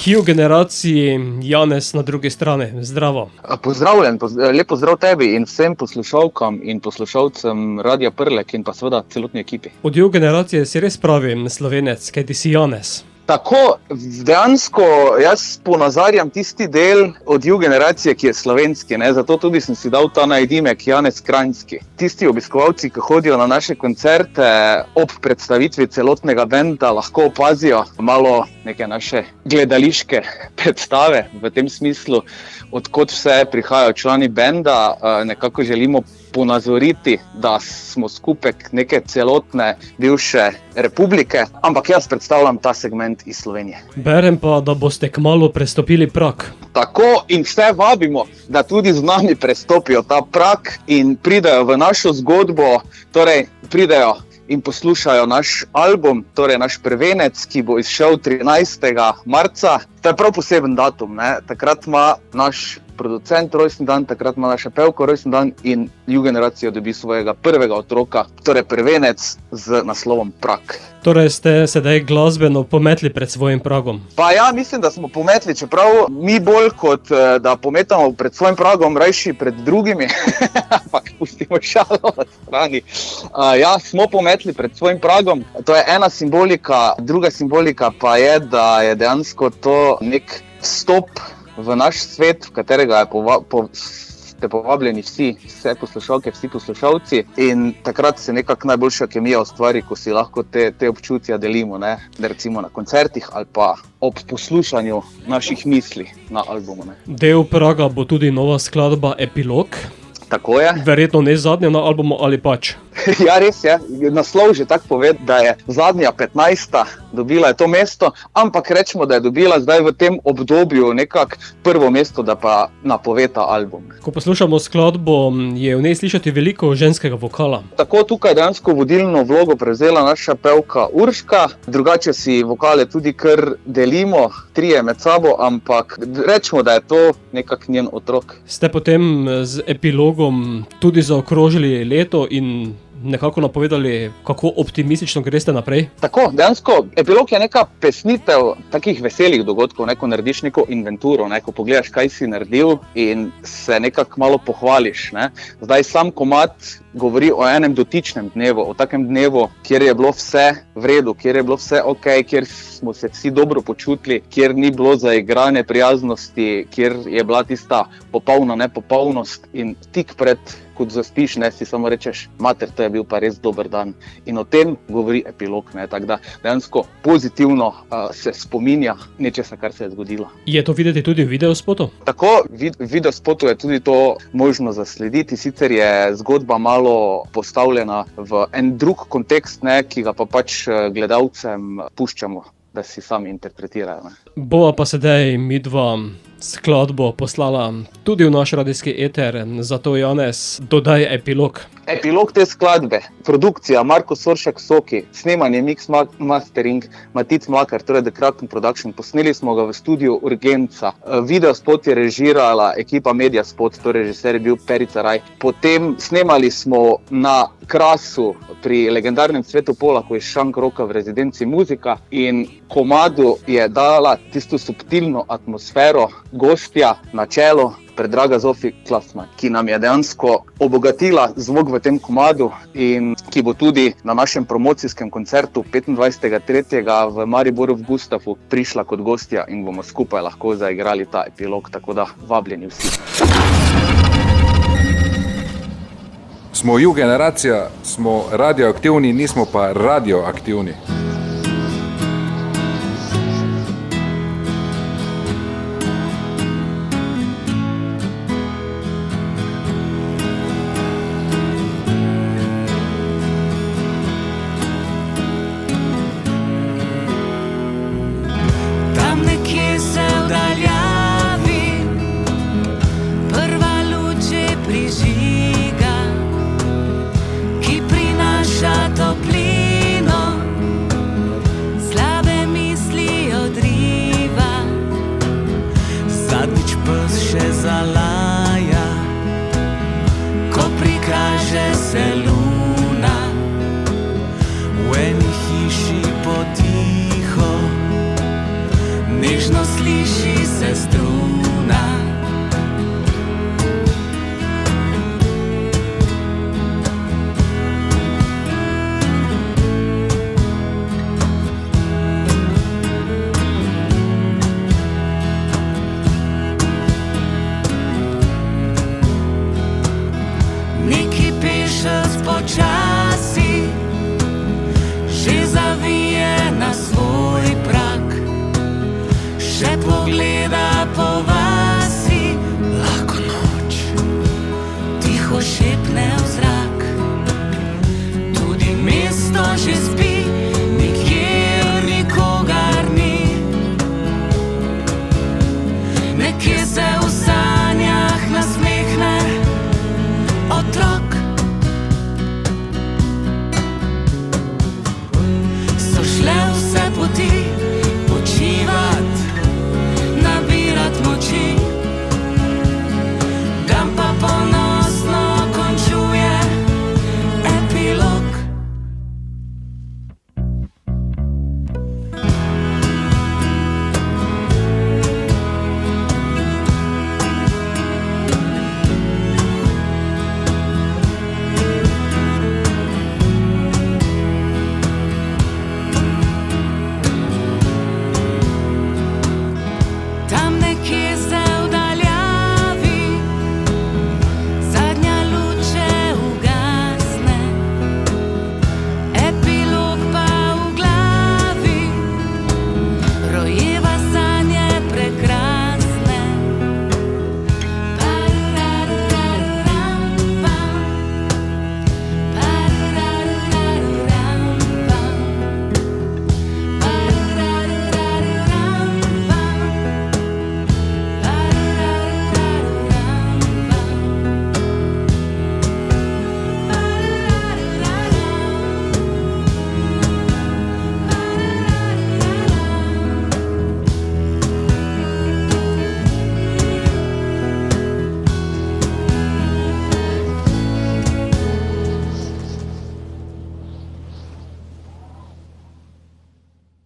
Hiju generaciji, Janez na drugi strani. Zdravo. Pozdravljen, lep pozdrav tebi in vsem poslušalkam in poslušalcem Radia Prlek in pa seveda celotni ekipi. Od Hiju generacije si res pravi Slovenec, kaj ti si Janez. Tako, dejansko jaz ponazarjam tisti del od Hiju generacije, ki je slovenski, ne? Zato tudi sem si dal ta nadimek Janez Kranjski. Tisti obiskovalci, ki hodijo na naše koncerte, ob predstavitvi celotnega benda lahko opazijo malo neke naše gledališke predstave v tem smislu, odkot vse prihajajo člani benda. Nekako želimo ponazoriti, da smo skupek neke celotne bivše republike, ampak jaz predstavljam ta segment iz Slovenije. Berem pa, da boste kmalu prestopili prag. Tako, in vse vabimo, da tudi z nami prestopijo ta prag in pridejo v našo zgodbo, torej pridejo in poslušajo naš album, torej naš prvenec, ki bo izšel 13. marca. To je prav poseben datum, ne? Takrat ima naš producent rojstni dan, takrat ima naša pevka rojstni dan in Hiju generacija dobi svojega prvega otroka, torej prvenec z naslovom Prag. Torej ste sedaj glasbeno pometli pred svojim pragom. Pa ja, mislim, da smo pometli, čeprav mi bolj kot da pometamo pred svojim pragom, rajši pred drugimi, ampak pustimo šalo na strani. Ja, smo pometli pred svojim pragom, to je ena simbolika, druga simbolika pa je, da je dejansko to nek vstop v naš svet, v katerega ste povabljeni vse poslušalke, vsi poslušalci, in takrat se nekako najboljša kemija ustvari, ko si lahko te občutja delimo, ne? Recimo na koncertih ali pa ob poslušanju naših misli na albumu. Ne? Del praga bo tudi nova skladba Epilog. Tako je. Verjetno ne zadnja na albumu ali pač? Ja, res je. Naslov že tako pove, da je zadnja 15. dobila je to mesto, ampak rečemo, da je dobila zdaj v tem obdobju nekako prvo mesto, da pa napove ta album. Ko poslušamo skladbo, je v njej slišati veliko ženskega vokala. Tako, tukaj dejansko vodilno vlogo prevzela naša pevka Urška, drugače si vokale tudi kar delimo, trije med sabo, ampak rečemo, da je to nekako njen otrok. Ste potem z Epilogom tudi zaokrožili leto in nekako napovedali, kako optimistično greste naprej? Tako, dejansko Epilog je neka pesnitev takih veselih dogodkov, neko narediš neko inventuro, ko pogledaš, kaj si naredil in se nekako malo pohvališ. Ne? Zdaj sam komad govori o enem dotičnem dnevu, o takem dnevu, kjer je bilo vse v redu, kjer je bilo vse ok, kjer smo se vsi dobro počutili, kjer ni bilo zaigrane prijaznosti, kjer je bila tista popolna nepopolnost in tik pred, kot zaspiš, ne, si samo rečeš, mater, to je bil pa res dober dan. In o tem govori Epilog, ne, tako da dejansko pozitivno se spominja nečesa, kar se je zgodilo. Je to videti tudi v videospotu? Tako, v videospotu je tudi to možno zaslediti, sicer je zgodba malo postavljena v en drug kontekst, ne, ki ga pa pač gledalcem puščamo, da si sami interpretirajo. Ne. Bova pa sedaj midva skladbo poslala tudi v naš radijski eter, zato Janez, dodaj Epilog. Epilog te skladbe, produkcija Marko Soršak Soki, snemanje, mix, mastering, Matic Mlakar, torej The Kraken Production, posneli smo ga v studiu Urgenca, videospot je režirala ekipa Mediaspot, torej režiser je bil Perica Raj, potem snemali smo na Krasu pri legendarnem Cvetu Polaku iz Šank Roka v rezidenci muzika in komadu je dala tisto subtilno atmosfero gostja na čelo predraga Zofi Klasman, ki nam je dejansko obogatila zvok v tem komadu in ki bo tudi na našem promocijskem koncertu 25.3. v Mariboru v Gustavu prišla kot gostja in bomo skupaj lahko zaigrali ta Epilog, tako da vabljeni vsi. Smo Hiju generacija, smo radioaktivni, nismo pa radioaktivni. Toplino nežno sliši se struna.